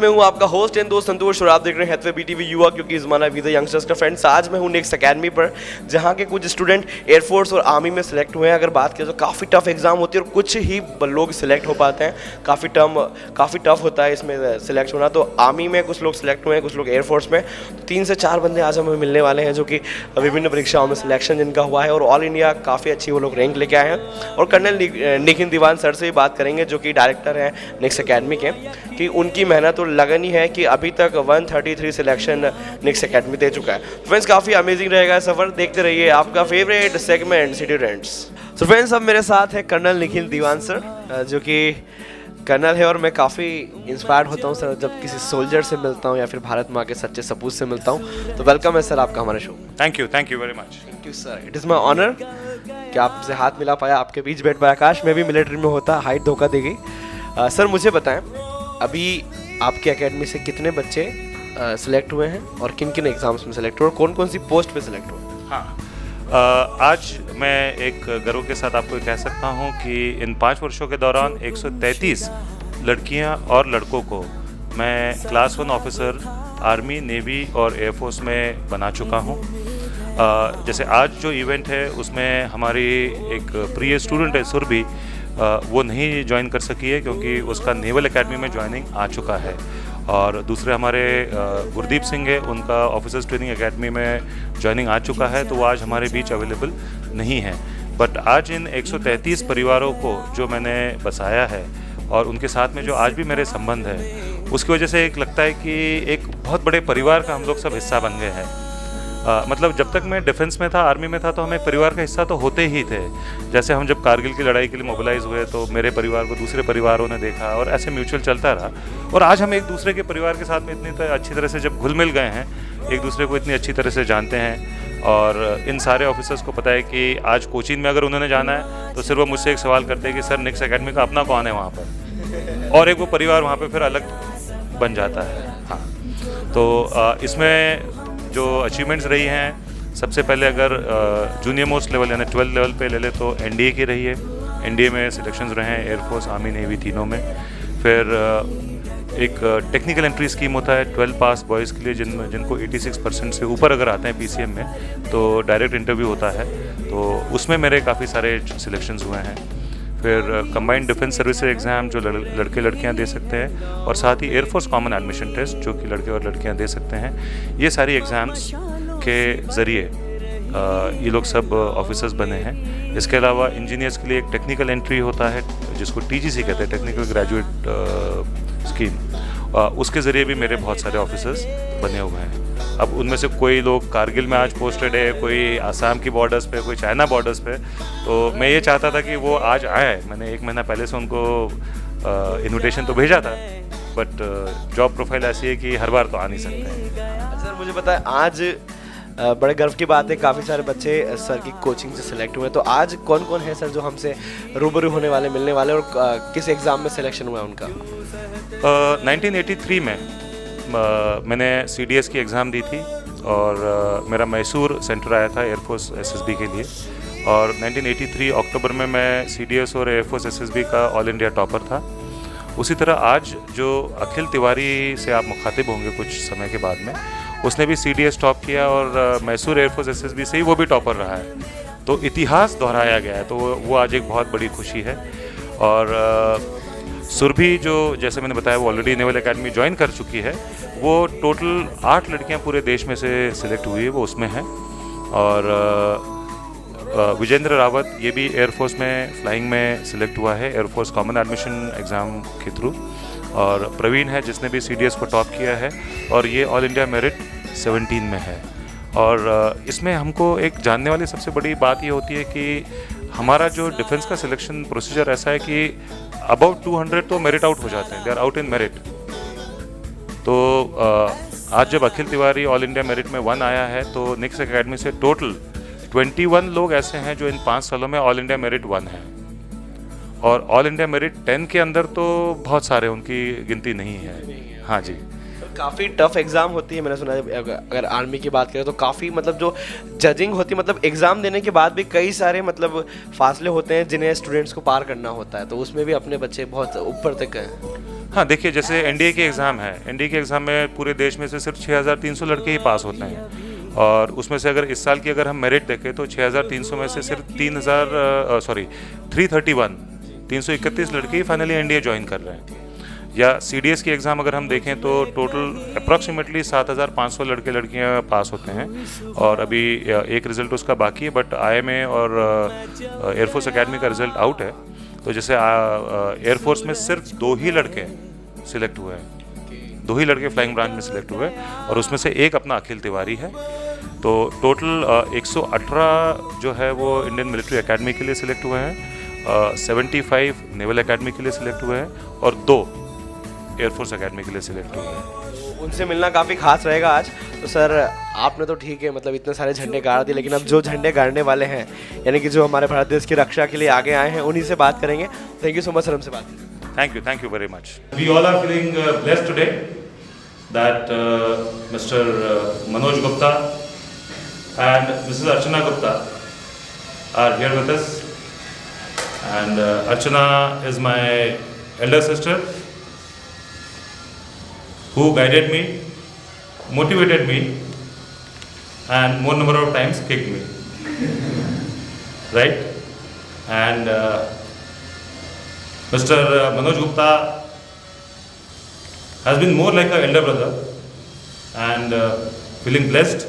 मैं हूं आपका होस्ट एंड दोस्त संतोष और आप देख रहे हैं हैथवे बीटीवी युवा, क्योंकि ज़माना वी द यंगस्टर्स का फ्रेंड्स। आज मैं हूं नेक्स्ट अकेडमी पर, जहां के कुछ स्टूडेंट एयरफोर्स और आर्मी में सिलेक्ट हुए हैं। अगर बात करें तो काफ़ी टफ एग्जाम होती है और कुछ ही लोग सिलेक्ट हो पाते हैं। काफ़ी टफ होता है इसमें सिलेक्ट होना। तो आर्मी में कुछ लोग सिलेक्ट हुए हैं, कुछ लोग एयरफोर्स में। तो 3 से 4 बंदे आज हमें मिलने वाले हैं जो कि विभिन्न परीक्षाओं में सिलेक्शन जिनका हुआ है और ऑल इंडिया काफ़ी अच्छी वो लोग रैंक लेके आए हैं। और कर्नल निखिल दीवान सर से ही बात करेंगे, जो कि डायरेक्टर हैं नेक्स्ट अकेडमी के, कि उनकी मेहनत और लगन ही है कि अभी तक 133 सिलेक्शन नेक्स्ट अकेडमी दे चुका है। फ्रेंड्स, काफ़ी अमेजिंग रहेगा सफ़र, देखते रहिए आपका फेवरेट सेगमेंट सिटी रेंट्स। तो फ्रेंड्स, अब मेरे साथ है कर्नल निखिल दीवान सर, जो कि कर्नल है और मैं काफ़ी इंस्पायर्ड होता हूँ सर जब किसी सोल्जर से मिलता हूँ या फिर भारत माँ के सच्चे सपूत से मिलता हूँ। तो वेलकम है सर आपका हमारे show. Thank you very much. Thank you sir, it is my honour कि आपसे हाथ मिला पाया, आपके बीच बैठ पाया। काश मैं भी मिलिट्री में होता, हाइट धोखा दे गई। सर मुझे बताएं, अभी आपकी एकेडमी से कितने बच्चे सिलेक्ट हुए हैं और किन किन एग्जाम्स में सिलेक्ट हुए और कौन कौन सी पोस्ट पे सिलेक्ट हुए? हाँ, आज मैं एक गर्व के साथ आपको कह सकता हूँ कि इन 5 वर्षों के दौरान 133 लड़कियाँ और लड़कों को मैं क्लास 1 ऑफिसर आर्मी, नेवी और एयरफोर्स में बना चुका हूँ। जैसे आज जो इवेंट है उसमें हमारी एक प्रिय स्टूडेंट है सुरभि, वो नहीं ज्वाइन कर सकी है क्योंकि उसका नेवल एकेडमी में ज्वाइनिंग आ चुका है। और दूसरे हमारे गुरदीप सिंह है, उनका ऑफिसर्स ट्रेनिंग एकेडमी में ज्वाइनिंग आ चुका है, तो वो आज हमारे बीच अवेलेबल नहीं है। बट आज इन 133 परिवारों को जो मैंने बसाया है और उनके साथ में जो आज भी मेरे संबंध है, उसकी वजह से एक लगता है कि एक बहुत बड़े परिवार का हम लोग सब हिस्सा बन गए हैं। मतलब जब तक मैं डिफेंस में था, आर्मी में था, तो हमें परिवार का हिस्सा तो होते ही थे। जैसे हम जब कारगिल की लड़ाई के लिए मोबिलाइज हुए तो मेरे परिवार को दूसरे परिवारों ने देखा और ऐसे म्यूचुअल चलता रहा। और आज हम एक दूसरे के परिवार के साथ में इतनी अच्छी तरह से जब घुल मिल गए हैं, एक दूसरे को इतनी अच्छी तरह से जानते हैं। और इन सारे ऑफिसर्स को पता है कि आज कोचीन में अगर उन्होंने जाना है तो सिर्फ वो मुझसे एक सवाल करते हैं कि सर नेक्स्ट अकेडमी का अपना कौन है वहाँ पर, और एक वो परिवार वहाँ पर फिर अलग बन जाता है। हाँ, तो इसमें जो अचीवमेंट्स रही हैं, सबसे पहले अगर जूनियर मोस्ट लेवल यानी 12 लेवल पे ले ले तो एनडीए की रही है। एनडीए में सिलेक्शंस रहे हैं एयरफोर्स, आर्मी, नेवी तीनों में। फिर एक टेक्निकल एंट्री स्कीम होता है 12 पास बॉयज़ के लिए, जिनको 86% से ऊपर अगर आते हैं पीसीएम में तो डायरेक्ट इंटरव्यू होता है, तो उसमें मेरे काफ़ी सारे सिलेक्शंस हुए हैं। फिर कंबाइंड डिफेंस सर्विस एग्ज़ाम जो लड़के लड़कियां दे सकते हैं, और साथ ही एयरफोर्स कॉमन एडमिशन टेस्ट जो कि लड़के और लड़कियां दे सकते हैं। ये सारी एग्ज़ाम्स के ज़रिए ये लोग सब ऑफिसर्स बने हैं। इसके अलावा इंजीनियर्स के लिए एक टेक्निकल एंट्री होता है जिसको टीजीसी कहते हैं, टेक्निकल ग्रेजुएट स्कीम, उसके ज़रिए भी मेरे बहुत सारे ऑफिसर्स बने हुए हैं। अब उनमें से कोई लोग कारगिल में आज पोस्टेड है, कोई आसाम की बॉर्डर्स पे, कोई चाइना बॉर्डर्स पे। तो मैं ये चाहता था कि वो आज आए। मैंने 1 महीना पहले से उनको इनविटेशन तो भेजा था, बट जॉब प्रोफाइल ऐसी है कि हर बार तो आ नहीं सकते हैं। सर मुझे बताएं, आज बड़े गर्व की बात है, काफ़ी सारे बच्चे सर की कोचिंग से सिलेक्ट हुए। तो आज कौन कौन है सर जो हमसे रूबरू होने वाले, मिलने वाले, और किस एग्ज़ाम में सिलेक्शन हुआ उनका? 1983 में मैंने सीडीएस की एग्ज़ाम दी थी और मेरा मैसूर सेंटर आया था एयरफोर्स एसएसबी के लिए। और 1983 अक्टूबर में मैं सीडीएस और एयरफोर्स एसएसबी का ऑल इंडिया टॉपर था। उसी तरह आज जो अखिल तिवारी से आप मुखातिब होंगे कुछ समय के बाद में, उसने भी सीडीएस टॉप किया और मैसूर एयरफोर्स एसएसबी से ही वो भी टॉपर रहा है। तो इतिहास दोहराया गया है, तो वो आज एक बहुत बड़ी खुशी है। और सुरभि जो जैसे मैंने बताया वो ऑलरेडी नेवल एकेडमी ज्वाइन कर चुकी है। वो टोटल 8 लड़कियां पूरे देश में से सिलेक्ट हुई है, वो उसमें हैं। और विजेंद्र रावत ये भी एयरफोर्स में फ्लाइंग में सिलेक्ट हुआ है एयरफोर्स कॉमन एडमिशन एग्ज़ाम के थ्रू। और प्रवीण है जिसने भी सीडीएस को टॉप किया है और ये ऑल इंडिया मेरिट 17 में है। और इसमें हमको एक जानने वाली सबसे बड़ी बात ये होती है कि हमारा जो डिफेंस का सिलेक्शन प्रोसीजर ऐसा है कि अबाउट 200 तो मेरिट आउट हो जाते हैं, they are out in merit. तो आज जब Akhil Tiwari all India merit में 1 आया है, तो नेक्स्ट अकेडमी से टोटल 21 लोग ऐसे हैं जो इन 5 सालों में ऑल इंडिया मेरिट 1 है। और ऑल इंडिया मेरिट 10 के अंदर तो बहुत सारे, उनकी गिनती नहीं है। हाँ जी, काफ़ी टफ एग्ज़ाम होती है, मैंने सुना है। अगर आर्मी की बात करें तो काफ़ी मतलब जो जजिंग होती है, मतलब एग्ज़ाम देने के बाद भी कई सारे मतलब फासले होते हैं जिन्हें स्टूडेंट्स को पार करना होता है, तो उसमें भी अपने बच्चे बहुत ऊपर तक हैं। हाँ, देखिए जैसे एनडीए के एग्ज़ाम है, एनडीए के एग्ज़ाम में पूरे देश में से सिर्फ 6,300 लड़के ही पास होते हैं, और उसमें से अगर इस साल की अगर हम मेरिट देखें तो 6,300 में से सिर्फ 331 लड़के ही फाइनली एनडीए ज्वाइन कर रहे हैं। या सीडीएस की एग्ज़ाम अगर हम देखें तो टोटल अप्रॉक्सीमेटली 7,500 लड़के लड़कियां पास होते हैं, और अभी एक रिज़ल्ट उसका बाकी है, बट आईएमए और एयरफोर्स एकेडमी का रिज़ल्ट आउट है। तो जैसे एयरफोर्स में सिर्फ 2 ही लड़के सिलेक्ट हुए हैं, 2 ही लड़के फ्लाइंग ब्रांच में सिलेक्ट हुए, और उसमें से एक अपना अखिल तिवारी है। तो टोटल 118 जो है वो इंडियन मिलिट्री एकेडमी के लिए सिलेक्ट हुए हैं, 75 नेवल एकेडमी के लिए सिलेक्ट हुए हैं, और 2 एयरफोर्स एकेडमी के लिए सिलेक्ट हुए हैं। तो उनसे मिलना काफ़ी खास रहेगा आज। तो सर, आपने तो ठीक है मतलब इतने सारे झंडे गाड़ दिए, लेकिन अब जो झंडे गाड़ने वाले हैं, यानी कि जो हमारे भारत देश की रक्षा के लिए आगे आए हैं, उन्हीं से बात करेंगे। Thank you so much sir, हमसे बात करें। Thank you very much. We all are feeling blessed today that Mr. Manoj Gupta and Mrs. Archana Gupta are here with us. And Archana is my elder sister who guided me, motivated me, and more number of times kicked me. Right? And Mr. Manoj Gupta has been more like an elder brother, and feeling blessed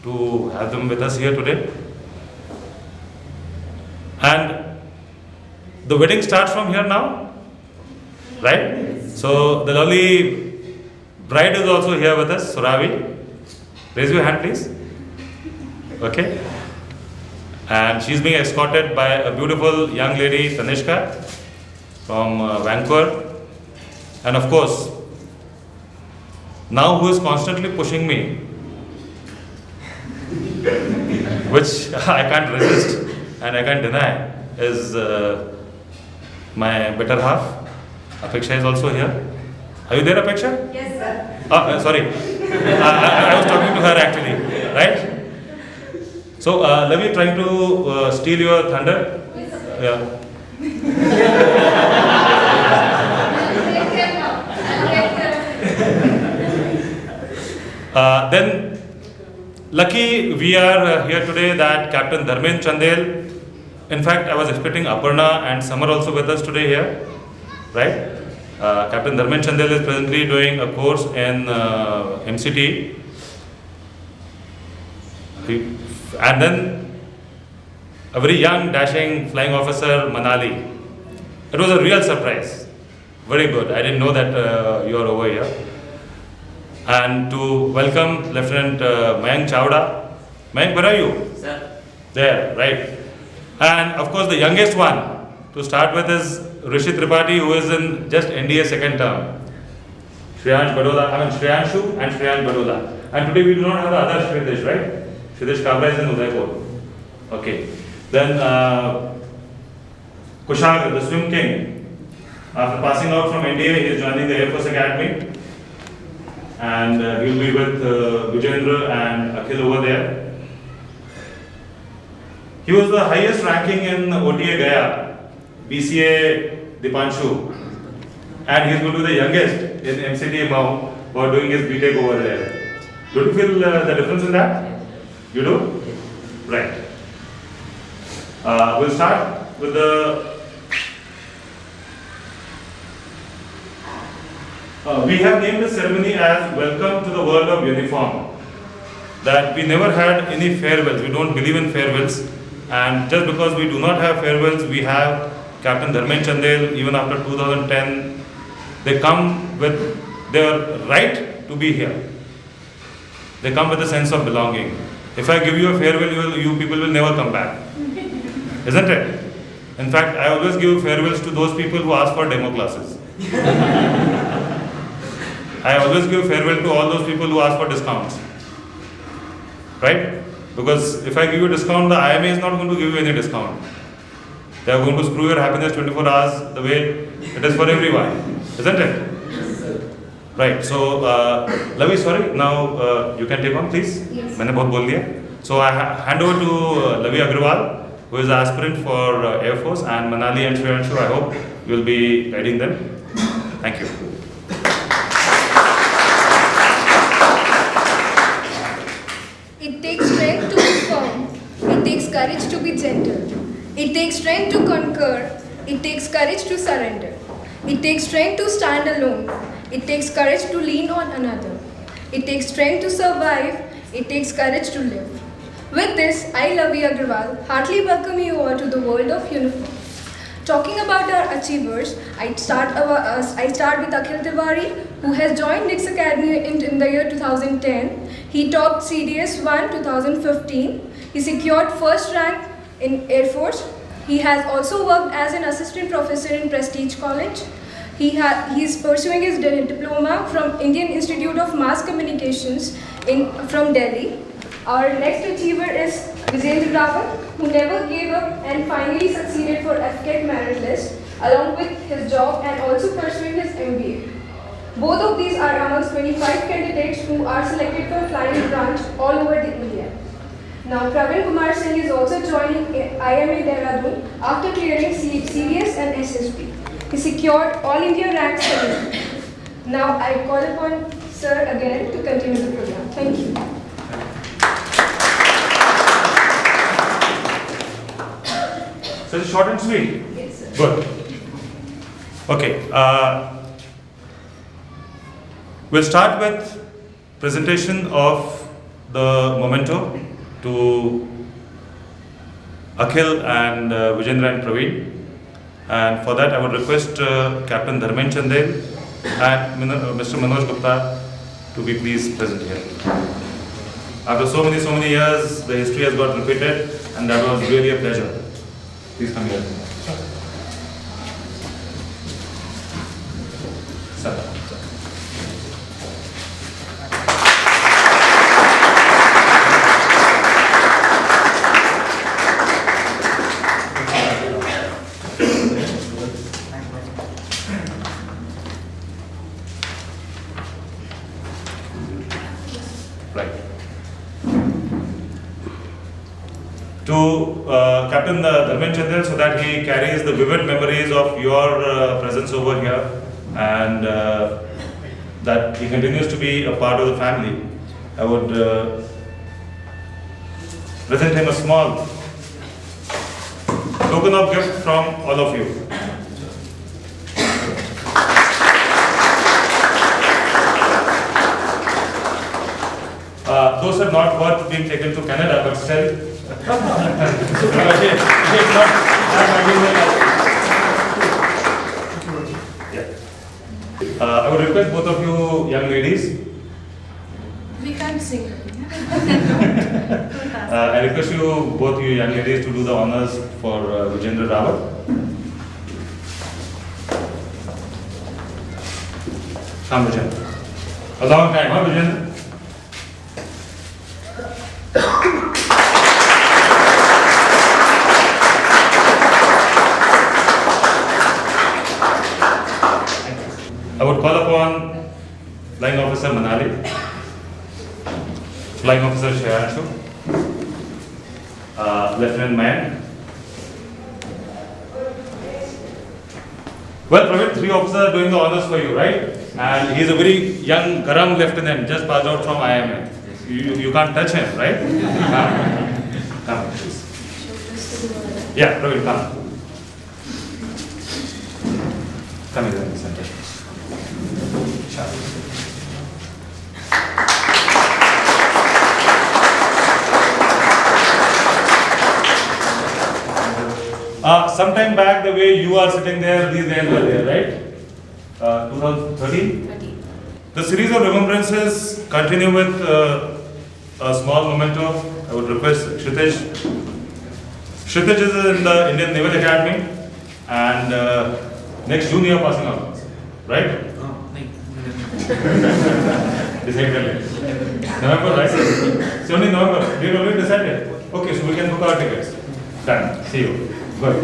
to have them with us here today. And the wedding starts from here now, right? So the lovely bride is also here with us, Suravi. Raise your hand, please. Okay. And she's being escorted by a beautiful young lady, Tanishka, from Vancouver. And of course, now who is constantly pushing me, which I can't resist and I can't deny, is my better half. Apeksha is also here. Are you there, Apeksha? Yes, sir. Sorry. I was talking to her actually, right? So let me try to steal your thunder. Yeah. Then lucky we are here today that Captain Dharmendra Chandel, in fact I was expecting Aparna and Samar also with us today here, right? Captain Dharmendra Chandel is presently doing a course in MCT, and then a very young dashing flying officer, Manali. It was a real surprise, very good. I didn't know that you are over here. And to welcome Lieutenant Mayank Chawda. Mayank, where are you? Sir. There, right. And of course the youngest one to start with is Rishi Tripathi, who is in just NDA second term. Shreyanshu and Shreyansh Baroda. And today we do not have the other Shridesh, right? Shridesh Kabra is in Udaipur. Okay. Then Kushag, the swim king, after passing out from NDA, he is joining the Air Force Academy. And he will be with Vijendra and Akhil over there. He was the highest ranking in OTA Gaya, BCA Dipanshu, and he is going to be the youngest in MCT Mau who are doing his BTech over there. Do you feel the difference in that? You do? Right. We'll start with the we have named this ceremony as Welcome to the World of Uniform. That we never had any farewells. We don't believe in farewells. And just because we do not have farewells, we have Captain Dharmendra Chandel, even after 2010. They come with their right to be here. They come with a sense of belonging. If I give you a farewell, you people will never come back. Isn't it? In fact, I always give farewells to those people who ask for demo classes. I always give farewell to all those people who ask for discounts. Right? Because if I give you a discount, the IMA is not going to give you any discount. They are going to screw your happiness 24 hours the way it is for everyone. Isn't it? Right. So, Lavi, sorry. Now you can take on, please. Yes. मैंने बहुत बोल दिया. So I hand over to Lavi Agrawal, who is an aspirant for Air Force, and Manali and Shreyanshu. I hope you will be guiding them. Thank you. It takes strength to be firm. It takes courage to be gentle. It takes strength to conquer. It takes courage to surrender. It takes strength to stand alone. It takes courage to lean on another. It takes strength to survive. It takes courage to live. With this, I, Lavi Agrawal, heartily welcome you all to the world of uniform. Talking about our achievers, I start with Akhil Tiwari, who has joined Nix Academy in the year 2010. He topped CDS 1 2015. He secured first rank in Air Force. He has also worked as an assistant professor in Prestige College. He is pursuing his diploma from Indian Institute of Mass Communications from Delhi. Our next achiever is Vijendra Rawat, who never gave up and finally succeeded for FCAT merit list, along with his job and also pursuing his MBA. Both of these are amongst 25 candidates who are selected for flying branch all over the India. Now, Praveen Kumar Singh is also joining IMA Dehradun after clearing CDS and SSB. He secured All India rank 7. Now, I call upon Sir again to continue the program. Thank you. So it's short and sweet. Yes, sir. Good. Okay. We'll start with presentation of the memento to Akhil and Vijendra and Praveen. And for that, I would request Captain Dharmen Chandel and Mr. Manoj Gupta to be please present here. After so many years, the history has got repeated, and that was really a pleasure. Please come here. Sir. Right. To Captain Dharmen Chandel, so that he carries the vivid memories of your presence over here, and that he continues to be a part of the family, I would present him a small token of gift from all of you. Those are not worth being taken to Canada, but still. I would request both of you young ladies. We can't sing. I request you both you young ladies to do the honors for Vijendra Rawat. Come, Vijendra. A long time, huh, Vijendra? I would call upon Flying Officer Manali, Flying Officer Shreyanshu, Lieutenant Mayank. Well, Praveen, 3 officers are doing the honors for you, right? And he's a very young, garam lieutenant, just passed out from IMA. You can't touch him, right? Come, please. Yeah, Praveen, come. Come here in the center. Sometime back, the way you are sitting there, these guys were there, right? 2013? The series of remembrances continue with a small memento. I would request Kshitij. Kshitij is in the Indian Naval Academy, and next June you are passing out, right? Decided. November, right? 17 November. Did you already decided? Okay, so we can book our tickets. Done. See you. Good.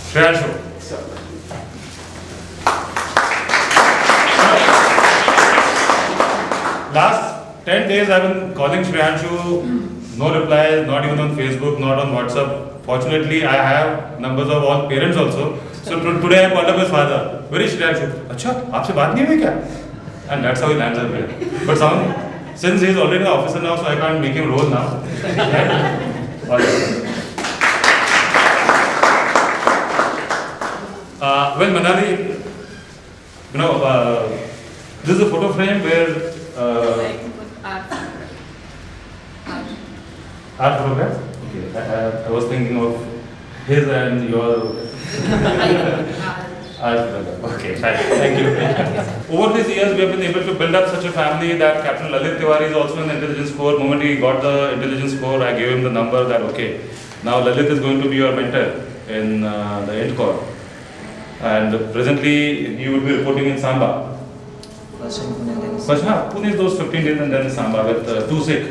Shreyanshu. Last 10 days I've been calling Shreyanshu, no reply, not even on Facebook, not on WhatsApp. Fortunately, I have numbers of all parents also. So today I called up his father. Where is Shreyanshu? अच्छा, आपसे बात नहीं हुई क्या? And that's how he lands up here. But since he is already an officer now, so I can't make him roll now. Well, Manali, this is a photo frame where art photograph. Okay, I was thinking of his and your art photograph. Okay, fine. Thank you. Over these years, we have been able to build up such a family that Captain Lalit Tiwari is also in the intelligence corps. The moment he got the intelligence corps, I gave him the number that okay, now Lalit is going to be your mentor in the Int Corps. And presently, he would be reporting in Samba. First in Pune, then First, Pune is those 15 days and then Samba with 2 Sikh.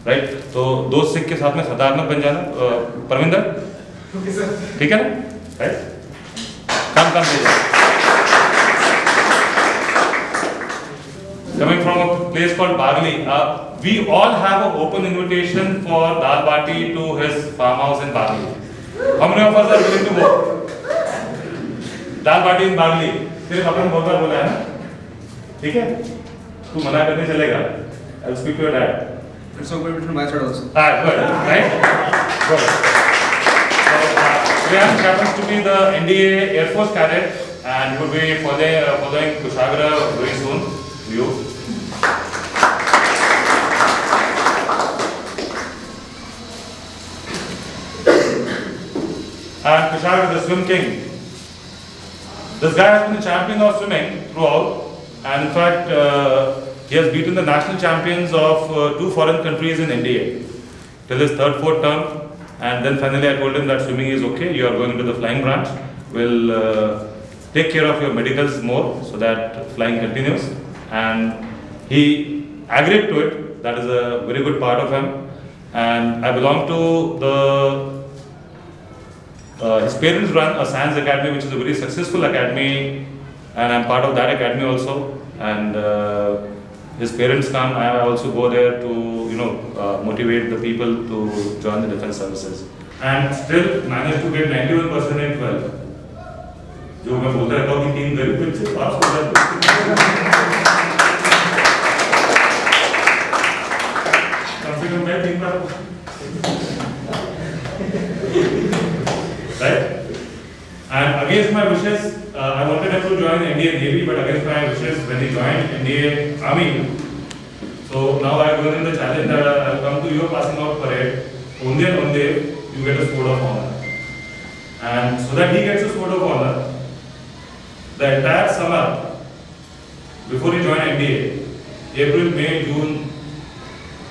Right? तो 2 Sikh के साथ में सरदार में बन जाना परविंदर ठीक है ना? Right? काम दीजिए. Coming from a place called Bagli, we all have an open invitation for Dal Bati to his farmhouse in Bagli. How many of us are willing to go? दाल बाटी इन बागली तेरे पापा ने बहुत बार बोला है ना ठीक है तू मना करने चलेगा I will speak to your dad it's okay between my side also. good right good so Shreyansh happens to be the NDA Air Force cadet and will be following Kushagra very soon you and Kushagra the swim king. This guy has been the champion of swimming throughout, and in fact, he has beaten the national champions of 2 foreign countries in NDA till his 3rd, 4th term. And then finally, I told him that swimming is okay. You are going into the flying branch. We'll take care of your medicals more so that flying continues. And he agreed to it. That is a very good part of him. And I belong to the. His parents run a science academy, which is a very successful academy, and I'm part of that academy also. And his parents come, I also go there to motivate the people to join the defense services. And still managed to get 91% in 12. जो मैं बोलता रहता हूँ कि 3 गरीब बच्चे पास हो जाते कम से कम मैं 3 बार right? And against my wishes, I wanted him to join the Indian Navy, but against my wishes, when he joined Indian Army, so now I have given him the challenge that I will come to your passing out parade, only and only you get a sword of honor. And so that he gets a sword of honor, the entire summer, before he joined NDA, April, May, June,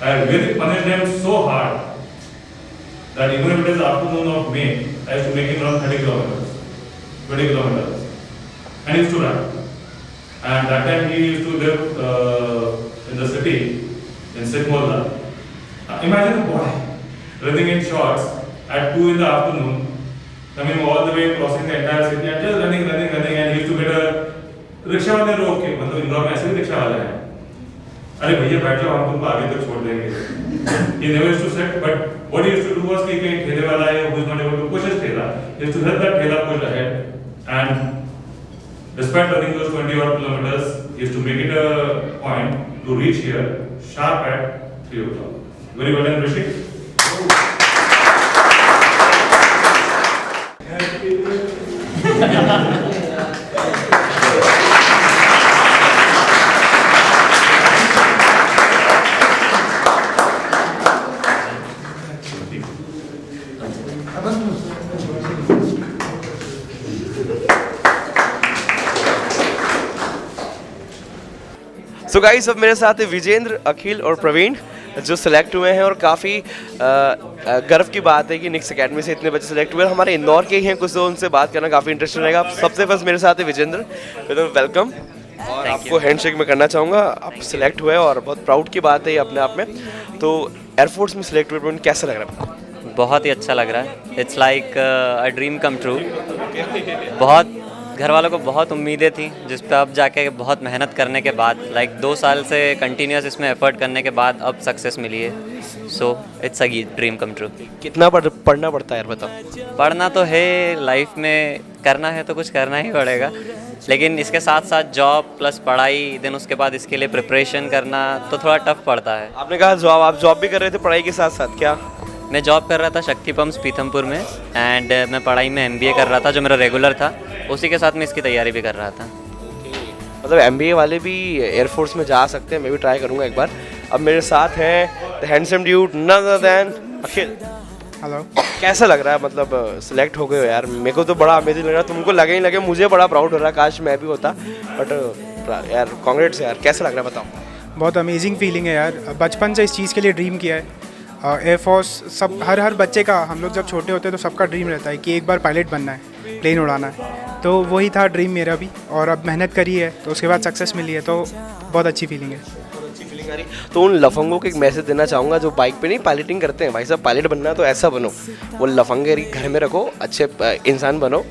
I really punished him so hard that even if it is afternoon of May, I used to make him run 30 kilometers, 20 kilometers, and he used to run. And that time he used to live in the city, in Sikmola. Imagine a boy running in shorts at 2 in the afternoon, coming all the way, crossing the entire city, and just running, and he used to get a rickshaw वाले रोक के, मतलब इंदौर में ऐसे भी rickshaw वाले हैं. अरे भैया बैठ जाओ हम तुमको आगे तक छोड़ देंगे. He never used to sit, but what he used to do was कि कहीं ठेले वाला है who is not able to push his ठेला, he used to help that ठेला push ahead. And despite running those 20 odd kilometers, he used to make it a point to reach here sharp at 3 o'clock. Very well done, Rishi. So guys अब मेरे साथ है विजेंद्र, अखिल और प्रवीण जो select हुए हैं और काफ़ी गर्व की बात है कि निक्स एकेडमी से इतने बच्चे सिलेक्ट हुए. हमारे इंदौर के ही हैं कुछ, तो उनसे बात करना काफ़ी इंटरेस्टिंग रहेगा. सबसे फर्स्ट मेरे साथ है विजेंद्र, वेलकम. और आपको हैंडशेक में करना चाहूँगा. आप सिलेक्ट हुए और बहुत प्राउड की बात है ये अपने आप में. तो एयरफोर्स में सिलेक्ट हुए, कैसा लग रहा है आपको? बहुत ही अच्छा लग रहा है। It's like a dream come true. बहुत घर वालों को बहुत उम्मीदें थी, जिस पे अब जाके बहुत मेहनत करने के बाद, लाइक 2 साल से कंटिन्यूस इसमें एफर्ट करने के बाद अब सक्सेस मिली है। So it's a dream come true. कितना पढ़ना पड़ता है यार बताओ। पढ़ना तो है, लाइफ में करना है तो कुछ करना ही पड़ेगा, लेकिन इसके साथ साथ जॉब प्लस पढ़ाई, देन उसके बाद इसके लिए प्रिपरेशन करना तो थोड़ा टफ पड़ता है। आपने कहा जॉब, आप जॉब भी कर रहे थे पढ़ाई के साथ साथ क्या? मैं जॉब कर रहा था शक्ति पंप्स पीथमपुर में, एंड मैं पढ़ाई में MBA कर रहा था जो मेरा रेगुलर था, उसी के साथ मैं इसकी तैयारी भी कर रहा था। मतलब MBA वाले भी एयरफोर्स में जा सकते हैं, मैं भी ट्राई करूंगा एक बार। अब मेरे साथ हैं the handsome dude none other than Akhil. Hello. कैसा लग रहा है, मतलब सिलेक्ट हो गए हो यार? मेरे को तो बड़ा अमेजिंग लग रहा है, तुमको लगे ही लगे, मुझे बड़ा प्राउड हो रहा है, काश मैं भी होता। बट यार कांग्रेट्स यार, कैसा लग रहा है बताओ। बहुत अमेजिंग फीलिंग है यार, बचपन से इस चीज़ के लिए ड्रीम किया है। एयरफोर्स सब हर बच्चे का, हम लोग जब छोटे होते हैं तो सबका ड्रीम रहता है कि एक बार पायलट बनना है, प्लेन उड़ाना है। तो वही था ड्रीम मेरा भी, और अब मेहनत करी है तो उसके बाद सक्सेस मिली है, तो बहुत अच्छी फीलिंग है। अच्छी फीलिंग आ रही। तो उन लफंगों को एक मैसेज देना चाहूँगा जो बाइक पे नहीं पायलटिंग करते हैं, भाई साहब पायलट बनना है तो ऐसा बनो, वो लफंगेरी घर में रखो, अच्छे इंसान बनो,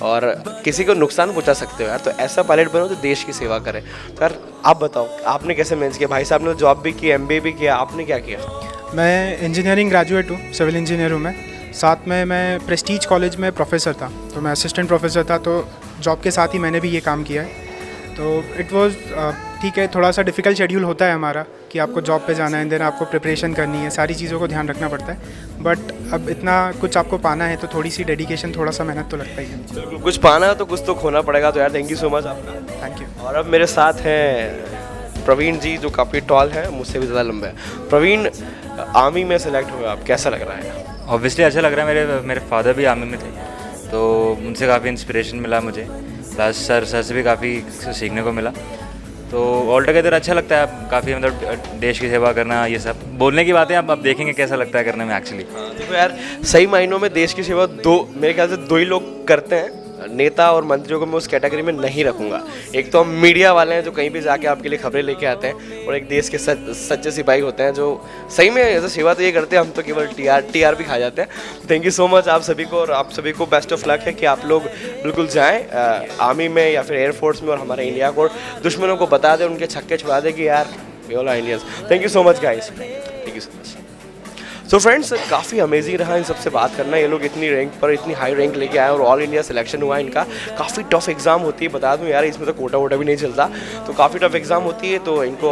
और किसी को नुकसान पहुँचा सकते हो यार, तो ऐसा पायलट बनो जो देश की सेवा करे। तो यार आप बताओ, आपने कैसे मैनेज किया? भाई साहब ने जॉब भी की, MBA भी किया, आपने क्या किया? मैं इंजीनियरिंग ग्रेजुएट हूँ, सिविल इंजीनियर हूँ मैं। साथ में मैं प्रेस्टीज कॉलेज में प्रोफेसर था, तो मैं असिस्टेंट प्रोफेसर था, तो जॉब के साथ ही मैंने भी ये काम किया है। तो इट वाज ठीक है, थोड़ा सा डिफ़िकल्ट शेड्यूल होता है हमारा कि आपको जॉब पे जाना है, देन आपको प्रिपरेशन करनी है, सारी चीज़ों को ध्यान रखना पड़ता है। बट अब इतना कुछ आपको पाना है तो थोड़ी सी डेडिकेशन, थोड़ा सा मेहनत तो लगता ही है। बिल्कुल, कुछ पाना है तो कुछ तो खोना पड़ेगा। तो यार थैंक यू सो मच आपका। Thank you. और अब मेरे साथ हैं प्रवीण जी, जो काफ़ी टॉल है, मुझसे भी ज़्यादा लंबे हैं। प्रवीण, आर्मी में सेलेक्ट हुए आप, कैसा लग रहा है? ऑब्वियसली अच्छा लग रहा है। मेरे फादर भी आर्मी में थे, तो उनसे काफ़ी इंस्पिरेशन मिला मुझे, प्लस सर से भी काफ़ी सीखने को मिला। तो ऑल टुगेदर अच्छा लगता है, काफ़ी मतलब देश की सेवा करना, ये सब बोलने की बातें अब देखेंगे कैसा लगता है करने में एक्चुअली। देखो यार, सही मायनों में देश की सेवा मेरे ख्याल से 2 ही लोग करते हैं। नेता और मंत्रियों को मैं उस कैटेगरी में नहीं रखूंगा। एक तो हम मीडिया वाले हैं जो कहीं भी जाके आपके लिए खबरें लेके आते हैं, और एक देश के सच्चे सिपाही होते हैं जो सही में ऐसा सेवा तो ये करते हैं, हम तो केवल TR भी खा जाते हैं। थैंक यू सो मच आप सभी को, और आप सभी को बेस्ट ऑफ लक है कि आप लोग बिल्कुल जाएँ आर्मी में या फिर एयरफोर्स में, और हमारे इंडिया को दुश्मनों को बता दें, उनके छक्के छुड़ा दें कि यार we all are Indians. Thank you so much guys, thank you so much. So friends, काफ़ी अमेजिंग रहा इन सबसे बात करना। ये लोग इतनी रैंक पर, इतनी हाई रैंक लेके आए, और ऑल इंडिया सिलेक्शन हुआ है इनका। काफ़ी टफ एग्जाम होती है, बता दूं यार, इसमें तो कोटा वोटा भी नहीं चलता, तो काफ़ी टफ एग्जाम होती है। तो इनको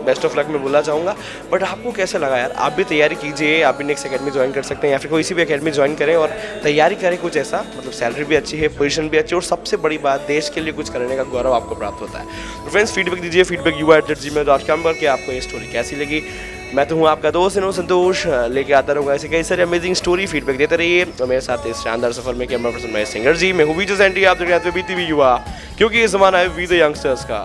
बेस्ट ऑफ लक में बोलना चाहूँगा। बट आपको कैसा लगा यार? आप भी तैयारी कीजिए, आप भी नेक्स्ट अकेडमी ज्वाइन कर सकते हैं, या फिर कोई सी भी अकेडमी ज्वाइन करें और तैयारी करें कुछ ऐसा, मतलब सैलरी भी अच्छी है, पोजीशन भी अच्छी है, और सबसे बड़ी बात, देश के लिए कुछ करने का गौरव आपको प्राप्त होता है। तो फ्रेंड्स, फीडबैक दीजिए, feedback@gmail.com पर कि आपको ये स्टोरी कैसी लगी। मैं तो हूँ आपका दोस्त संतोष, लेके आता रहूँगा ऐसे कई सारे अमेजिंग स्टोरी। फीडबैक देते रहिए। तो मेरे साथ इस शानदार सफर में कैमरा पर्सन मैं सिंगर जी, मैं हूँ बीजू सेंटी, आप देख रहे हैं BTV युवा, क्योंकि ये ज़माना है वी द यंगस्टर्स का।